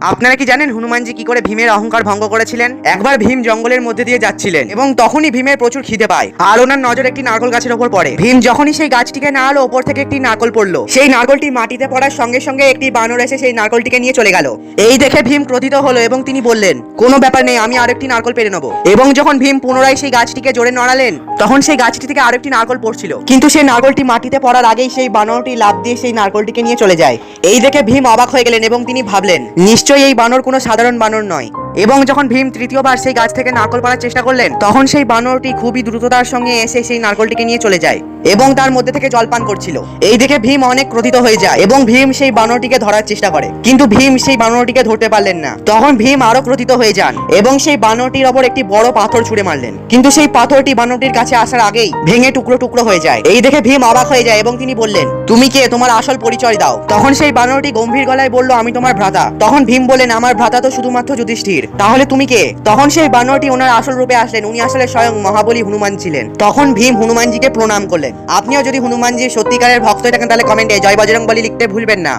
আপনারা কি জানেন হনুমানজি কি করে ভীমের অহংকার ভঙ্গ করেছিলেন? একবার ভীম জঙ্গলের মধ্যে দিয়ে যাচ্ছিলেন এবং তখনই ভীমের প্রচুর খিদে পায় আর ওনার নজর একটি নারকেল গাছের উপর পড়ে। ভীম যখনই সেই গাছটিকে নাড়ালো, ওপর থেকে একটি নারকেল পড়লো। সেই নারকেলটি মাটিতে পড়ার সঙ্গে সঙ্গে একটি বানর এসে সেই নারকেলটিকে নিয়ে চলে গেল। এই দেখে ভীম ক্রোধিত হলো এবং তিনি বললেন, কোনো ব্যাপার নেই, আমি আরেকটি নারকেল পেরে নেবো। এবং যখন ভীম পুনরায় সেই গাছটিকে জোরে নড়ালেন, তখন সেই গাছটি থেকে আরেকটি নারকেল পড়ছিল, কিন্তু সেই নারকেলটি মাটিতে পড়ার আগেই সেই বানরটি লাফ দিয়ে সেই নারকেলটিকে নিয়ে চলে যায়। এই দেখে ভীম অবাক হয়ে গেলেন এবং তিনি ভাবলেন, নিশ্চয়ই এই বানর কোনো সাধারণ বানর নয়। এবং যখন ভীম তৃতীয়বার সেই গাছ থেকে নারকেল পাড়ার চেষ্টা করলেন, তখন সেই বানরটি খুবই দ্রুততার সঙ্গে এসে সেই নারকেলটিকে নিয়ে চলে যায় এবং তার মধ্যে থেকে জল পান করছিল। এই দেখে ভীম অনেক ক্রোধিত হয়ে যায় এবং ভীম সেই বানরটিকে ধরার চেষ্টা করে, কিন্তু ভীম সেই বানরটিকে ধরতে পারলেন না। তখন ভীম আরো ক্রোধিত হয়ে যান এবং সেই বানরটির ওপর একটি বড় পাথর ছুঁড়ে মারলেন, কিন্তু সেই পাথরটি বানরটির কাছে আসার আগেই ভেঙে টুকরো টুকরো হয়ে যায়। এই দেখে ভীম অবাক হয়ে যায় এবং তিনি বললেন, তুমি কে? তোমার আসল পরিচয় দাও। তখন সেই বানরটি গম্ভীর গলায় বলল, আমি তোমার ভ্রাতা। তখন ভীম বললেন, আমার ভ্রাতা তো শুধুমাত্র যুধিষ্ঠির, তাহলে তুমি কে? তখন সেই বানরটি ওনার আসল রূপে আসলেন। উনি আসলে স্বয়ং মহাবলী হনুমান ছিলেন। তখন ভীম হনুমানজিকে প্রণাম করলেন। আপনিও যদি হনুমানজির সত্যিকারের ভক্ত থাকেন তাহলে কমেন্টে জয় বজরংবলী লিখতে ভুলবেন না।